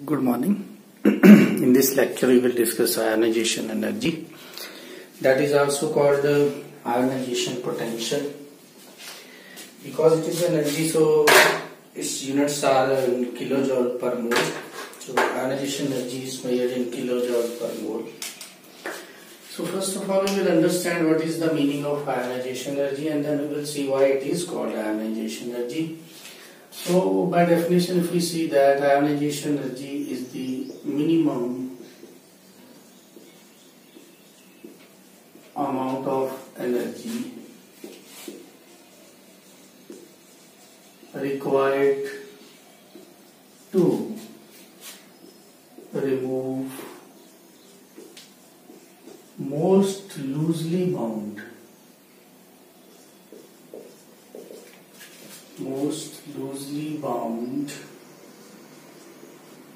Good morning. In this lecture we will discuss ionization energy, that is also called ionization potential. Because it is energy, so its units are in kilojoule per mole. So ionization energy is measured in kilojoule per mole. So first of all we will understand what is the meaning of ionization energy, and then we will see why it is called ionization energy. So by definition, if we see that ionization energy is the minimum amount of energy required to remove most loosely bound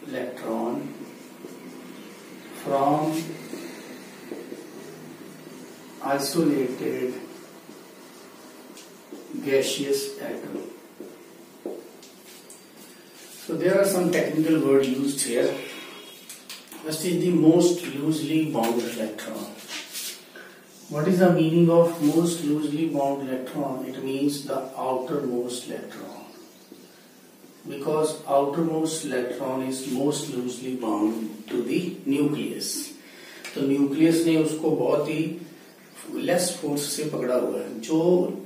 electron from isolated gaseous atom. So there are some technical words used here. First is the most loosely bound electron. What is the meaning of most loosely bound electron? It means the outermost electron. Because outermost electron is most loosely bound to the nucleus. तो nucleus ने उसको बहुत ही less force से पकड़ा हुआ है. जो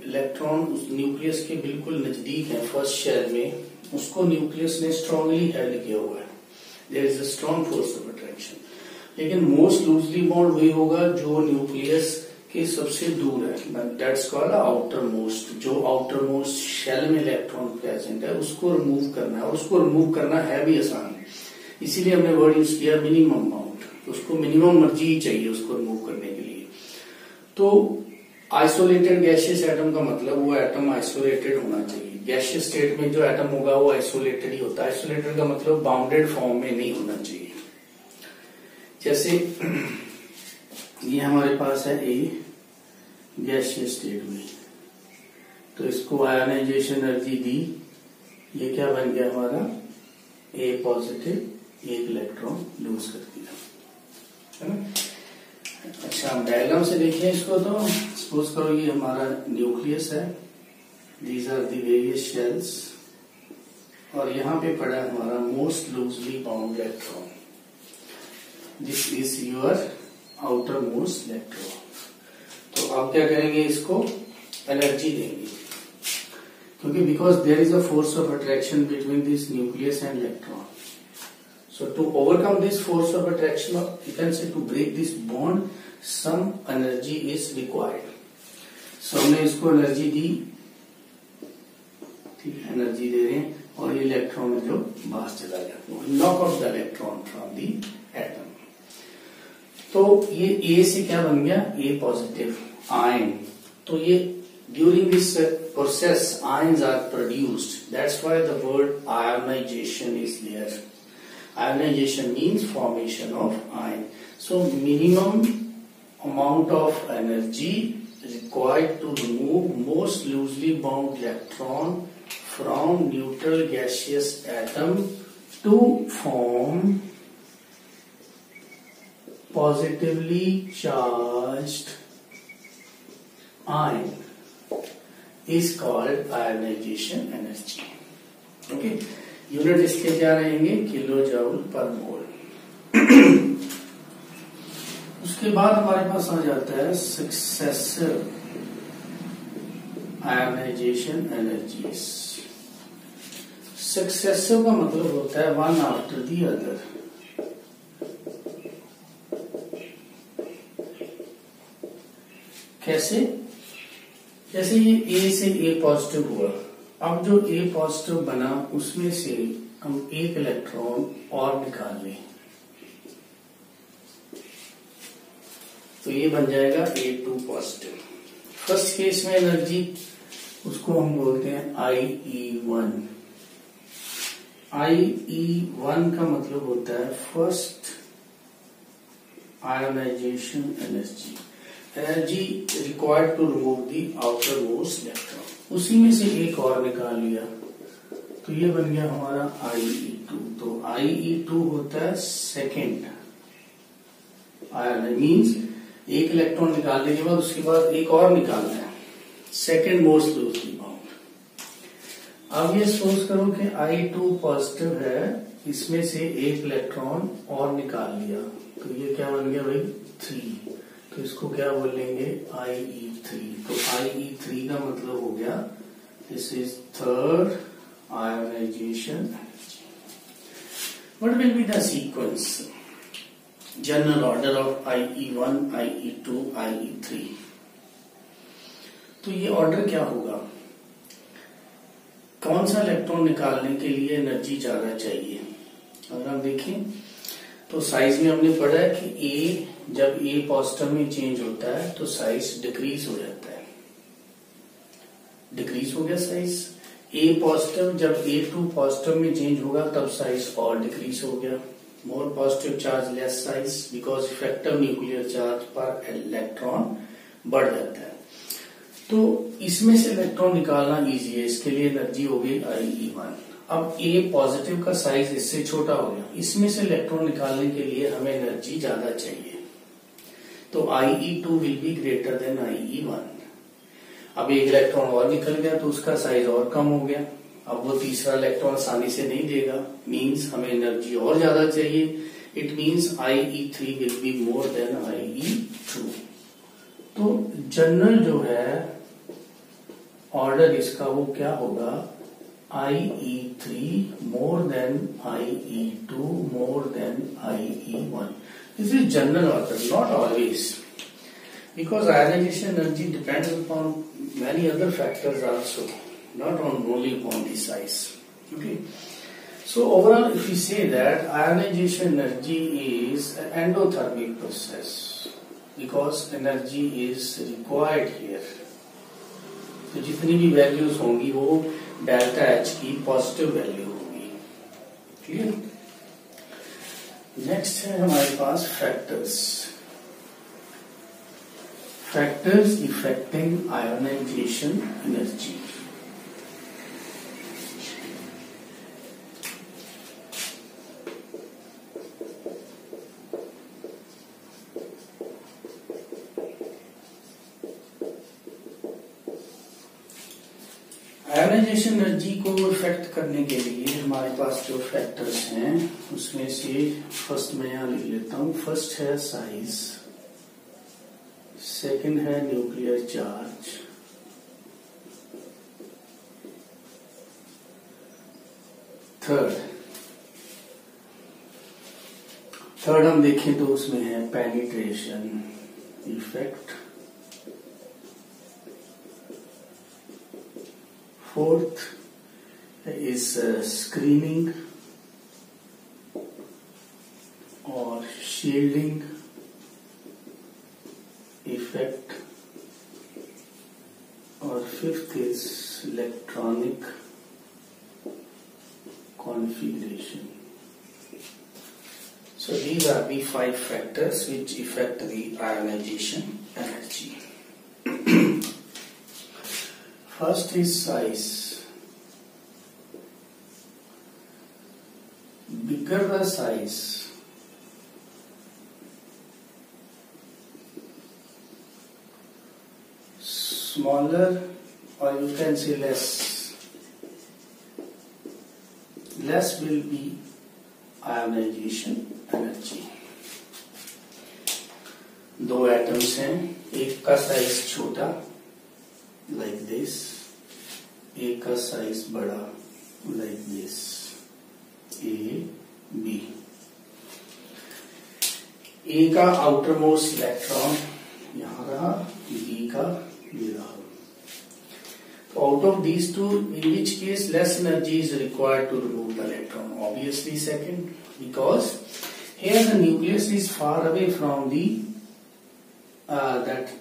electron उस न्यूक्लियस के बिल्कुल नजदीक है फर्स्ट शेल में, उसको न्यूक्लियस ने स्ट्रांगली हेल्ड किया हुआ है. There is a strong force of attraction. लेकिन मोस्ट लूजली बाउंड वही होगा जो न्यूक्लियस के सबसे दूर है. That's called outermost. जो आउटर मोस्ट शेल में इलेक्ट्रॉन प्रेजेंट है उसको रिमूव करना है, और उसको रिमूव करना है भी आसान. इसीलिए हमने वर्ड यूज किया मिनिमम अमाउंट. उसको मिनिमम एनर्जी ही चाहिए उसको रिमूव करने के लिए. तो आइसोलेटेड गैसियस एटम का मतलब वो एटम आइसोलेटेड होना चाहिए. गैसियस स्टेट में जो एटम होगा वो आइसोलेटेड ही होता है. आइसोलेटेड का मतलब बाउंडेड फॉर्म में नहीं होना चाहिए. जैसे ये हमारे पास है ए गैसियस स्टेट में, तो इसको आयोनाइजेशन एनर्जी दी, ये क्या बन गया हमारा ए पॉजिटिव, एक इलेक्ट्रॉन लूज कर दिया, है ना. अच्छा, हम डायग्राम से देखें इसको. तो सपोज करो ये हमारा न्यूक्लियस है, these are the various shells, और यहाँ पे पड़ा है हमारा most loosely bound electron. This is your outermost electron. तो आप क्या करेंगे, इसको एनर्जी देंगे, क्योंकि because there is a force of attraction between this nucleus and electron. So to overcome this force of attraction, you can say to break this bond, some energy is required. So हमने इसको energy दी, ठीक है, energy दे रहे हैं, और ये electron जो बाहर चला गया, knock out the electron from the atom. तो ये ए से क्या बन गया, ए पॉजिटिव आयन. तो ये during this process ions are produced. That's why the word ionization is there. Ionization means formation of ion. So minimum amount of energy required to remove most loosely bound electron from neutral gaseous atom to form positively charged ion is called ionization energy. Okay. Unit इसके क्या रहेंगे, kilo joule पर मोल. उसके बाद हमारे पास आ जाता है successive ionisation energies. Successive का मतलब होता है वन आफ्टर दी अदर. कैसे, जैसे ये ए से ए पॉजिटिव हुआ, अब जो ए पॉजिटिव बना उसमें से हम एक इलेक्ट्रॉन और निकाल लें, तो ये बन जाएगा A2 पॉजिटिव. फर्स्ट केस में एनर्जी उसको हम बोलते हैं IE1. IE1 का मतलब होता है first ionization energy. Energy required to remove the outermost electron. उसी में से एक और निकाल लिया तो ये बन गया हमारा IE2. तो IE2 होता है सेकेंड आयन, मीन्स एक इलेक्ट्रॉन निकालने के बाद उसके बाद एक और निकालना है, सेकेंड मोस्ट लूजली बाउंड। अब ये सोच करो कि I2 पॉजिटिव है, इसमें से एक इलेक्ट्रॉन और निकाल लिया, तो ये क्या बन गया भाई 3, तो इसको क्या बोलेंगे IE3। तो IE3 का मतलब हो गया this is third ionization. What will be the sequence, general order of IE1, IE2, IE3। तो ये ऑर्डर क्या होगा, कौन सा इलेक्ट्रॉन निकालने के लिए एनर्जी ज्यादा चाहिए। अगर हम देखें तो साइज में हमने पढ़ा है कि A जब A पॉजिटिव में चेंज होता है तो साइज डिक्रीज हो जाता है, डिक्रीज हो गया साइज। A पॉजिटिव जब A2 पॉजिटिव में चेंज होगा तब साइज और डिक्रीज हो गया, more positive charge less size, because effective nuclear charge पर इलेक्ट्रॉन बढ़ जाता है। तो इसमें से इलेक्ट्रॉन निकालना इजी है, इसके लिए एनर्जी हो गई IE1। अब A पॉजिटिव का साइज इससे छोटा हो गया, इसमें से इलेक्ट्रॉन निकालने के लिए हमें एनर्जी ज्यादा चाहिए, तो IE2 will be greater than IE1। अब एक इलेक्ट्रॉन और निकल गया तो उसका साइज और कम हो गया, अब वो तीसरा इलेक्ट्रॉन आसानी से नहीं देगा, मीन्स हमें एनर्जी और ज्यादा चाहिए, it means IE3 will be more than IE2। तो जनरल जो है ऑर्डर इसका वो क्या होगा, IE3 more than IE2 more than IE1। This is general order, not always, because ionization energy depends upon many other factors also, not only upon the size. Okay. So overall, if we say that ionization energy is an endothermic process, because energy is required here. तो जितनी भी values होंगी वो delta H की positive value होगी। Clear. Next है हमारे पास factors, factors affecting ionization energy. Ionization energy को इफेक्ट करने के लिए हमारे पास जो फैक्टर्स हैं उसमें से फर्स्ट मैं यहां लिख लेता हूं। फर्स्ट है साइज, सेकंड है न्यूक्लियर चार्ज, थर्ड हम देखें तो उसमें है penetration effect, fourth is screening और शील्डिंग इफेक्ट, और fifth is electronic configuration. So these are the 5 factors which affect the ionization energy. First is size. Bigger the size, smaller, or you can say less will be ionization energy. दो atoms हैं, एक का size छोटा like this, एक का size बड़ा like this, A B. ए का outer most electron यहां रहा, बी का ये रहा। Out of these two, in which case less energy is required to remove the electron? Obviously second, because here the nucleus is far away from the that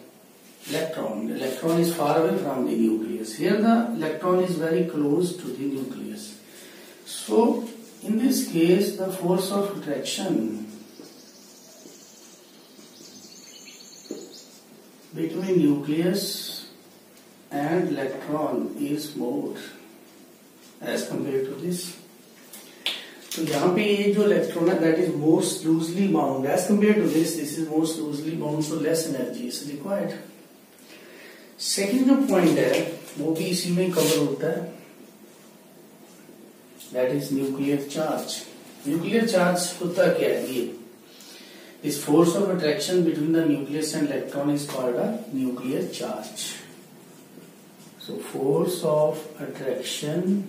electron. The electron is far away from the nucleus. Here the electron is very close to the nucleus. So in this case, the force of attraction between nucleus and electron is more as compared to this. तो यहाँ पे ये जो electron है that is most loosely bound as compare to this is most loosely bound, so less energy is required. Second जो point है वो भी इसी में कवर होता है, that is nuclear charge. Nuclear charge होता क्या है? ये this force of attraction between the nucleus and electron is called a nuclear charge. So force of attraction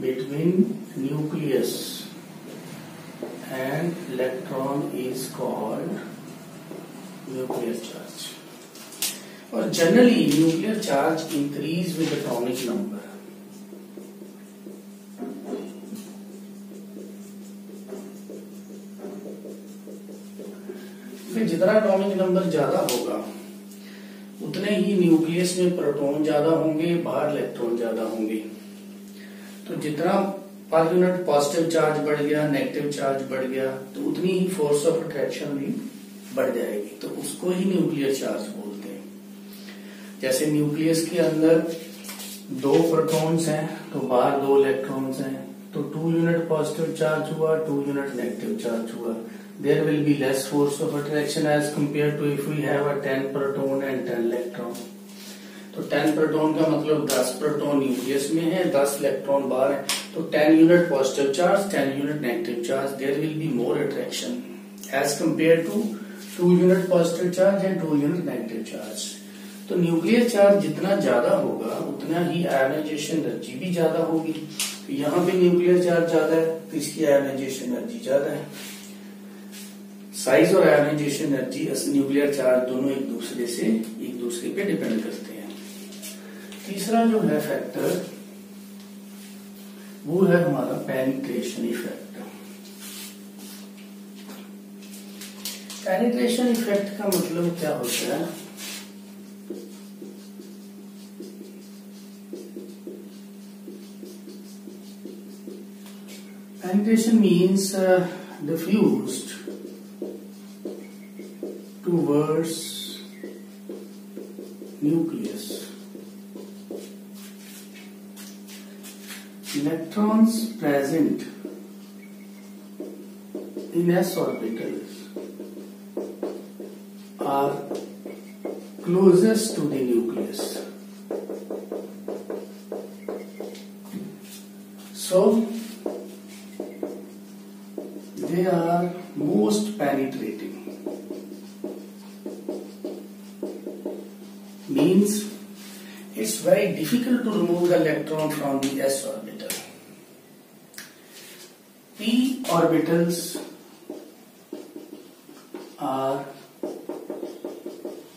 between nucleus and electron is called nuclear charge. और generally nuclear charge increase with atomic number. फिर जितना atomic number ज्यादा होगा उतने ही nucleus में proton ज्यादा होंगे, बाहर इलेक्ट्रॉन ज्यादा होंगे। तो जितना पर यूनिट पॉजिटिव चार्ज बढ़ गया, नेगेटिव चार्ज बढ़ गया, तो उतनी ही फोर्स ऑफ अट्रैक्शन भी बढ़ जाएगी। तो उसको ही न्यूक्लियर चार्ज बोलते हैं। जैसे न्यूक्लियस के अंदर 2 प्रोटॉन्स हैं तो बाहर 2 इलेक्ट्रॉन्स हैं, तो 2 यूनिट पॉजिटिव चार्ज हुआ, 2 यूनिट नेगेटिव चार्ज हुआ। There will be less force of attraction as compare to if we have a 10 proton and 10 electron. तो 10 प्रोटॉन का मतलब 10 प्रोटॉन न्यूक्लियस में है, 10 इलेक्ट्रॉन बाहर है, तो 10 unit positive charge, 10 unit negative charge, there will be more attraction as compare to 2 unit positive charge and 2 unit negative charge. तो nuclear charge जितना ज्यादा होगा उतना ही आयोनाइजेशन एनर्जी भी ज्यादा होगी। तो यहाँ पे न्यूक्लियर चार्ज ज्यादा है तो इसकी आयोनाइजेशन एनर्जी ज्यादा है। साइज और आयोनाइजेशन एनर्जी न्यूक्लियर चार्ज दोनों एक दूसरे पे डिपेंड करते हैं। तीसरा जो है फैक्टर वो है हमारा पेनिट्रेशन इफेक्ट। पेनिट्रेशन इफेक्ट का मतलब क्या होता है? Penetration means diffused towards nucleus. Electrons present in s orbitals are closest to the nucleus. So they are most penetrating. Means it's very difficult to remove the electron from the s orbital. p orbitals are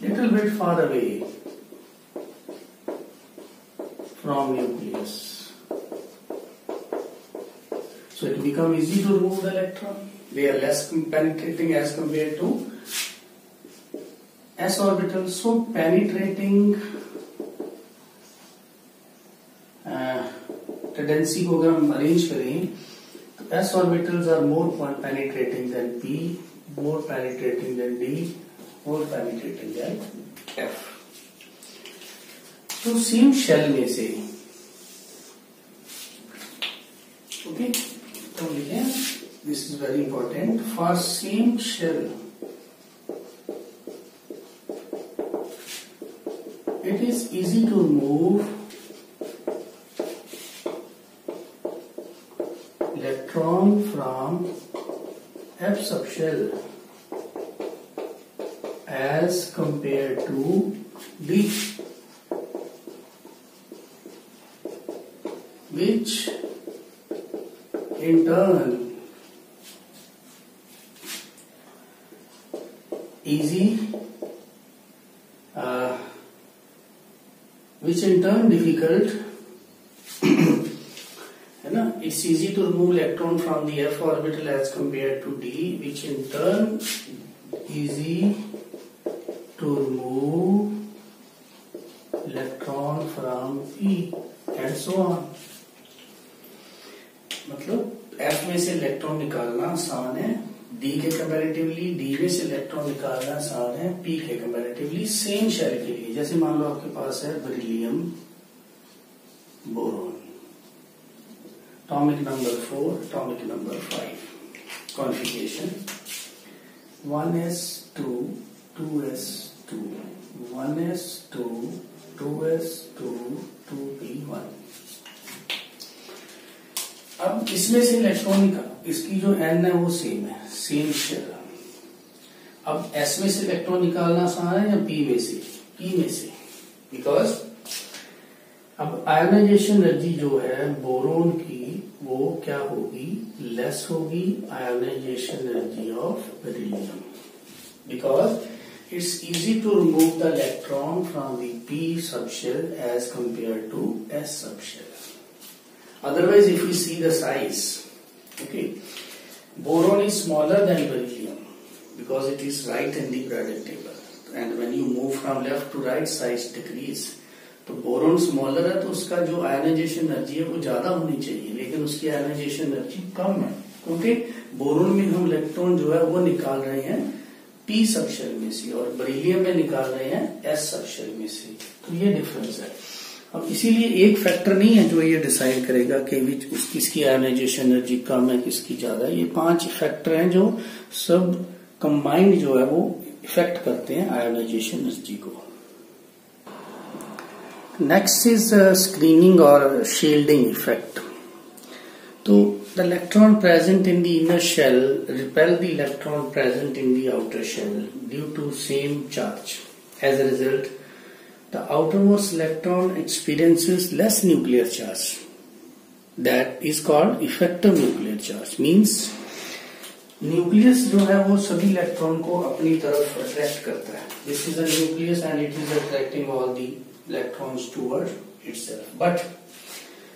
little bit far away from nucleus, so it becomes easy to remove the electron. They are less penetrating as compared to s orbital. So penetrating tendency को अगर हम arrange करें तो s orbitals are more penetrating than p, more penetrating than d, more penetrating than f. तो same shell में से okay तो लिखें, this is very important. For same shell it is easy to remove electron from f subshell as compared to d, which in turn difficult है ना। It's easy to remove electron from the f orbital as compared to d, which in turn easy to remove electron from p and so on. मतलब f में से electron निकालना आसान है d के comparatively, d में से इलेक्ट्रॉन निकालना आसान है p के कंपैरेटिवली सेम शेल के लिए। जैसे मान लो आपके पास है beryllium boron, atomic number 4, atomic number 5. Configuration 1s2, 2s2, 1s2, 2s2, 2p1. अब इसमें से इलेक्ट्रॉन का इसकी जो n है वो सेम है, सेम शेल। अब s में से इलेक्ट्रॉन निकालना आसान है या p में से? p में से, बिकॉज अब आयोनाइजेशन एनर्जी जो है बोरोन की वो क्या होगी? लेस होगी ionization energy of beryllium, because it's easy to remove the electron from the p subshell as compared to s subshell. Otherwise, if we see the size, okay, boron is smaller than beryllium because it is right in the periodic table, and when you move from left to right, size decrease. तो boron smaller है तो उसका जो ionization energy है वो ज्यादा होनी चाहिए, लेकिन उसकी आयनाइजेशन एनर्जी कम है, क्योंकि बोरोन में हम इलेक्ट्रॉन जो है वो निकाल रहे हैं p सबशेल में से और बेरिलियम में निकाल रहे हैं s सबशेल में से। तो ये डिफरेंस है। अब इसीलिए एक फैक्टर नहीं है जो ये डिसाइड करेगा कि किसकी आयनाइजेशन एनर्जी कम है किसकी ज्यादा है। ये 5 फैक्टर हैं जो सब कंबाइंड जो है वो इफेक्ट करते हैं आयनाइजेशन एनर्जी को। नेक्स्ट इज स्क्रीनिंग और शील्डिंग इफेक्ट। तो the electron present in the inner shell repel the electron present in the outer shell due to same charge. As a result, the outermost electron experiences less nuclear charge. That is called effective nuclear charge. Means nucleus जो है वो सभी electron को अपनी तरफ attract करता है। This is a nucleus and it is attracting all the electrons toward itself. But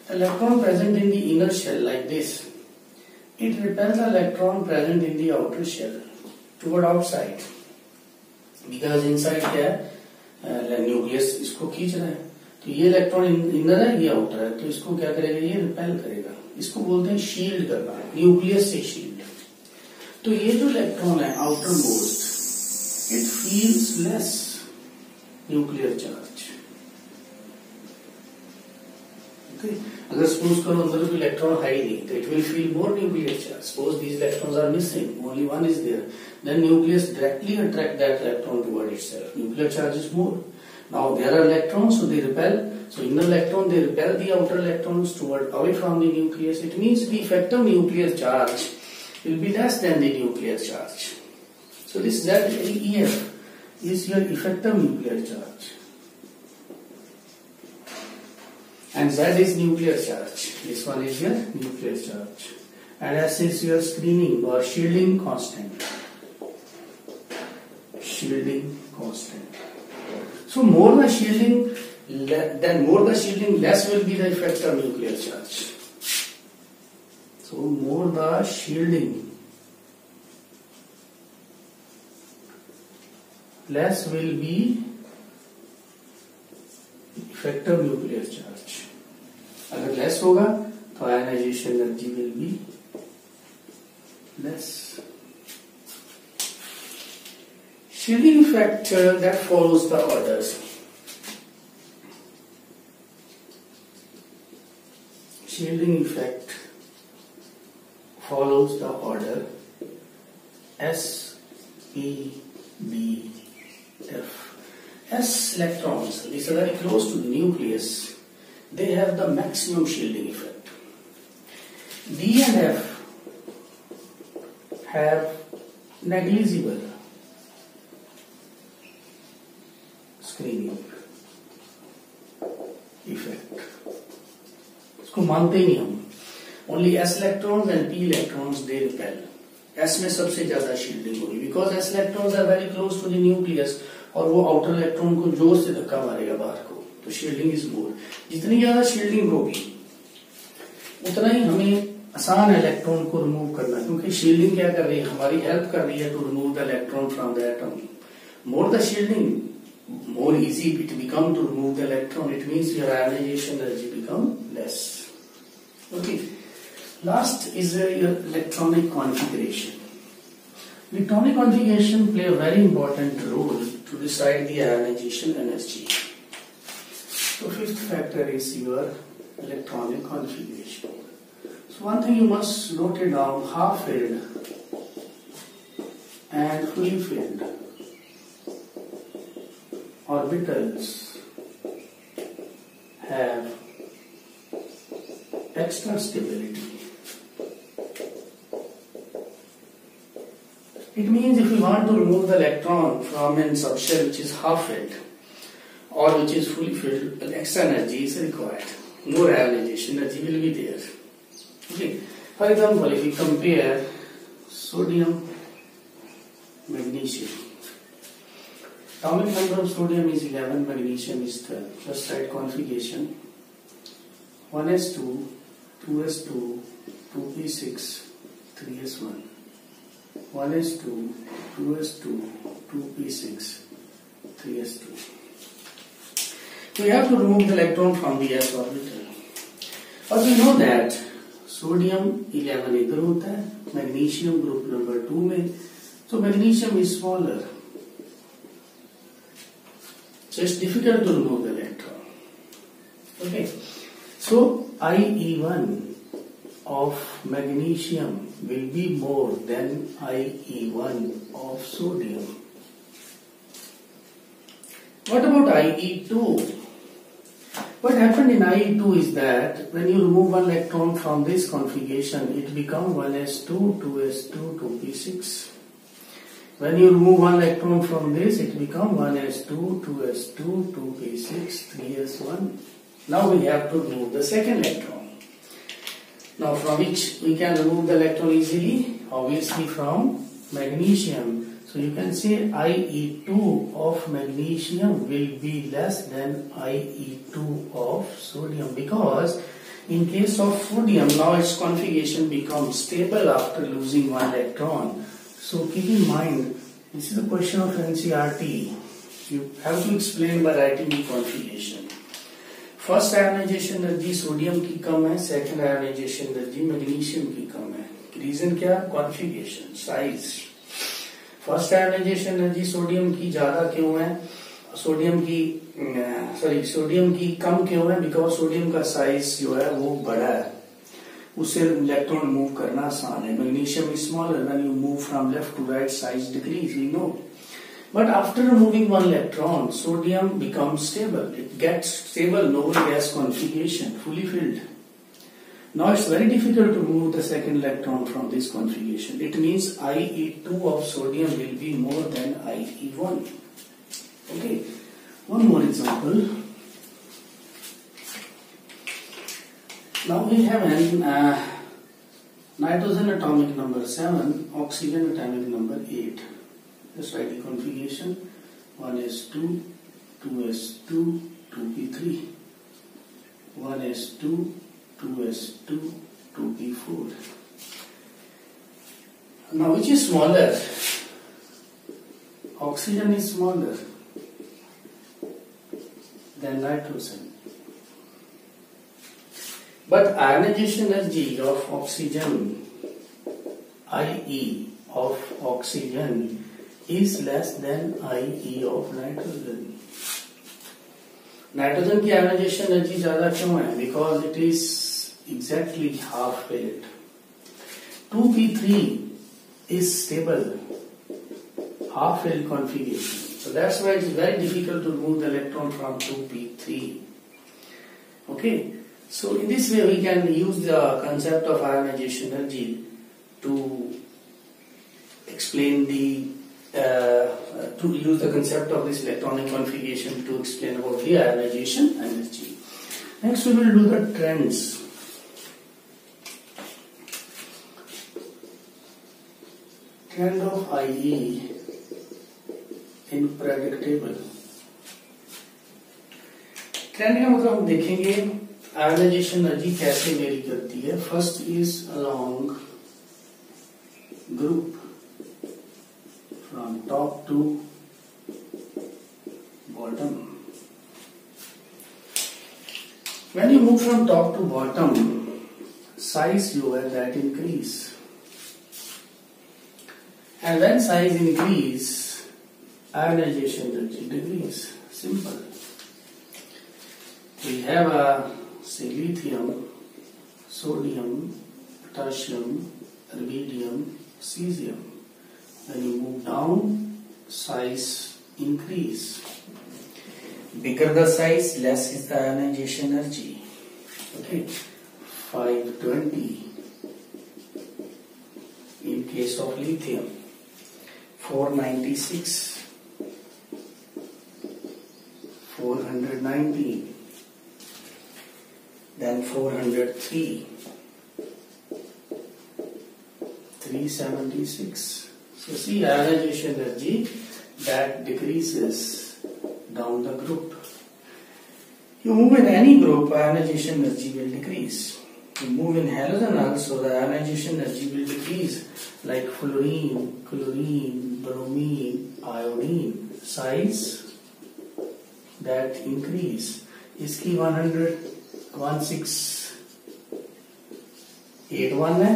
the electron present in the inner shell like this, it repels the electron present in the outer shell toward outside, because inside क्या है nucleus इसको खींच रहा है, तो ये electron inner है ये आउटर है, तो इसको क्या करेगा ये रिपेल करेगा। इसको बोलते हैं शील्ड करना, न्यूक्लियस से शील्ड। तो ये जो इलेक्ट्रॉन है outermost, it feels less nuclear charge. अगर सपोज करो अंदर भी इलेक्ट्रॉन है ही नहीं तो it will feel more nuclear charge. Suppose these electrons are missing, only one is there, then nucleus directly attract that electron toward itself. Nuclear charge is more. Now there are electrons, so they repel, so inner electron they repel the outer electrons toward away from the nucleus. It means the effective nuclear charge will be less than the nuclear charge. So this ZEF is your effective nuclear charge. And Z is nuclear charge. This one is your nuclear charge. And S is your screening or shielding constant. Shielding constant. So more the shielding, less will be the effect of nuclear charge. So more the shielding, less will be effect of nuclear charge. अगर less होगा तो ionization energy will be less. Shielding effect that follows the orders. Shielding effect follows the order S, P, D, F. S electrons, these are very close to the nucleus, they have the maximum shielding effect. D and F have negligible screening effect. इसको मानते ही नहीं हम। Only s electrons and p electrons they repel. S में सबसे ज्यादा shielding होगी because s electrons are very close to the nucleus और वो आउटर इलेक्ट्रॉन को जोर से धक्का मारेगा बाहर को, तो शील्डिंग इज मोर। जितनी ज्यादा शील्डिंग होगी उतना ही हमें आसान है इलेक्ट्रॉन को रिमूव करना, क्योंकि शील्डिंग क्या कर रही है हमारी हेल्प कर रही है to remove the electron from the atom. More the shielding more easy it become to remove the electron. It means your ionization energy become less. Okay. Last is your electronic configuration. Electronic configuration play a very important role to decide the ionization energy. So fifth factor is your electronic configuration. So one thing you must note it down, half filled and fully filled orbitals have extra stability. It means if we want to remove the electron from a subshell which is half filled or which is fully filled, extra energy is required. More ionization energy will be there. Okay. For example, if we compare sodium, magnesium, atomic number of sodium is 11, magnesium is 12. Just write configuration: 1s2, 2s2, 2p6, 3s1. 1s2, 2s2, 2p6, 3s2. We have to remove the electron from the s orbital. But we know that sodium 11 इधर होता है, magnesium group number 2 में, so magnesium is smaller, so it's difficult to remove the electron. Okay, so IE1 of magnesium will be more than IE1 of sodium. What about IE2? What happened in IE2 is that when you remove one electron from this configuration, it becomes 1s2, 2s2, 2p6. When you remove one electron from this, it becomes 1s2, 2s2, 2p6, 3s1. Now we have to remove the second electron. Now from which we can remove the electron easily? Obviously from magnesium. So you can say IE2 of magnesium will be less than IE2 of sodium, because in case of sodium, now its configuration becomes stable after losing one electron. So keep in mind, this is a question of NCERT. You have to explain by writing the configuration. First ionization energy sodium की कम है, second ionization energy magnesium की कम है. Reason क्या? Configuration, size. First ionization energy sodium की ज्यादा क्यों है? Sodium की कम क्यों है? बिकॉज सोडियम का साइज जो है वो बड़ा है, उससे इलेक्ट्रॉन मूव करना आसान है. Magnesium is smaller, when you move from left to right size decrease, we know. But after removing one electron, sodium becomes stable. It gets stable noble gas configuration, fully filled. Now it's very difficult to remove the second electron from this configuration. It means IE2 of sodium will be more than IE1. Okay, one more example. Now we have an nitrogen atomic number 7, oxygen atomic number 8. Just write the configuration: 1s2, 2s2, 2p3, 1s2, 2s2, 2p4. Now which is smaller? Oxygen is smaller than nitrogen. But ionization energy of oxygen, IE of oxygen, is less than IE of nitrogen. Nitrogen की ionisation energy ज्यादा क्यों है? Because it is exactly half filled. 2p3 is stable, half filled configuration. So that's why it's very difficult to remove the electron from 2p3. Okay, so in this way we can use the concept of ionization energy to explain to use the concept of this electronic configuration to explain about the ionization energy. Next we will do the trends. Trend of IE in periodic table. Trend का मतलब हम देखेंगे ionisation energy कैसे very करती है. First is along group from top to bottom. When you move from top to bottom, size you have that increase, and when size increase, ionization energy decrease. Simple. We have a say lithium, sodium, potassium, rubidium, cesium. When you move down, size increase. Bigger the size, less is the ionization energy. Okay, 520 in case of lithium, 496, 419, then 403, 376. So see, ionization energy that decreases down the group. You move in any group, ionization energy will decrease. You move in halogen also, the ionization energy will decrease, like fluorine, chlorine, bromine, iodine. Size that increase. इसकी 1681 है,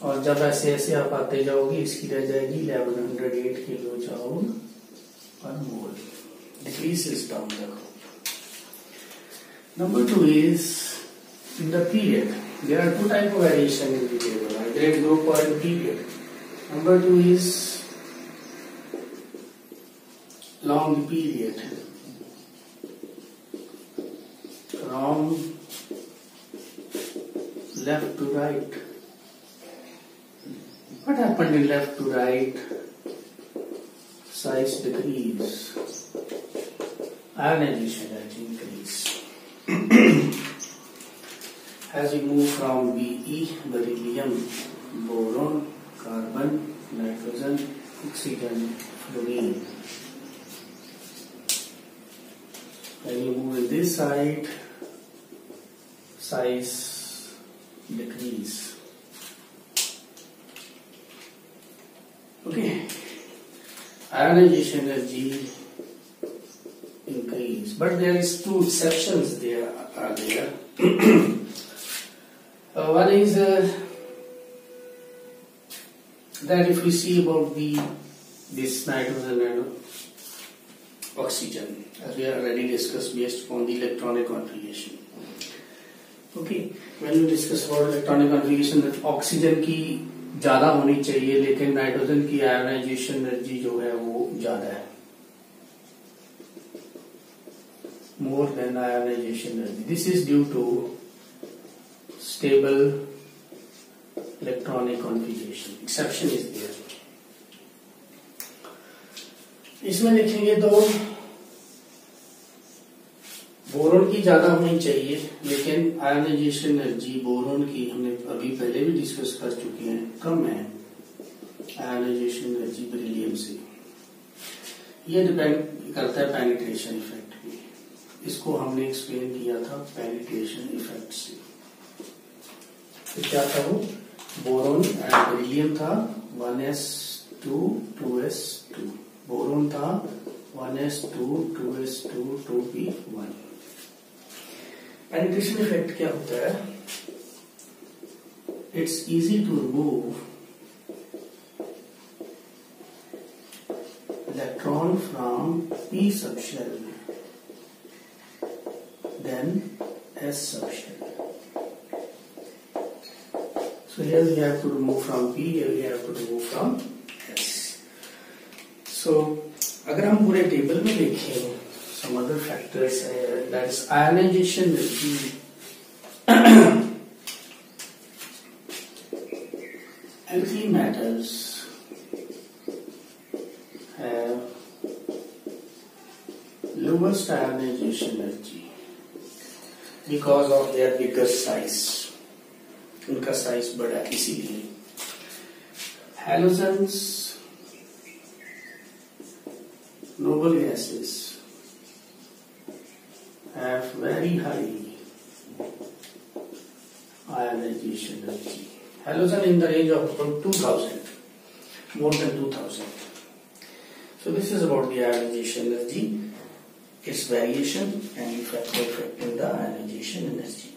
और जब ऐसे ऐसे आप आते जाओगे इसकी रह जाएगी 1108 किलो जूल पर मोल. Decreases down the group. Number 2 is in the period. There are two types of variation in the table, either group or in period. Number 2 is long period. From left to right. What happened in left to right? Size decrease. Ionization energy increase. As we move from Be, beryllium, boron, carbon, nitrogen, oxygen, fluorine. When you move in this side, size decrease. Okay, ionization energy increase, but there is two exceptions there are there. One is that if we see about this nitrogen and oxygen, as we have already discussed based upon the electronic configuration. Okay, when we discuss about electronic configuration, that oxygen की ज्यादा होनी चाहिए, लेकिन nitrogen की ionisation energy जो है वो ज्यादा है, more than ionization energy. This is due to stable electronic configuration. Exception is there. इसमें देखेंगे तो बोरोन की ज्यादा होनी चाहिए, लेकिन आयोनाइजेशन एनर्जी बोरोन की हमने अभी पहले भी डिस्कस कर चुके हैं, कम है आयोनाइजेशन एनर्जी बेरिलियम से. ये डिपेंड करता है पेनिट्रेशन इफेक्ट पे. इसको हमने एक्सप्लेन किया था पेनिट्रेशन इफेक्ट से. तो क्या था वो, बोरोन एंड बेरिलियम था 1s2 2s2, बोरोन था 1s2 2s2 2p1. Penetration effect क्या होता है? It's easy to remove electron from p subshell than s subshell. So here we have to remove from p, here we have to remove from s. So अगर हम पूरे table में देखें, some other factors that is ionization energy. Alkali metals have lowest ionization energy because of their bigger size. उनका size बड़ा है इसीलिए. Halogens, noble gases have very high ionization energy. Halogen in the range of about 2000, more than 2000. So this is about the ionization energy, its variation and effect in the ionization energy.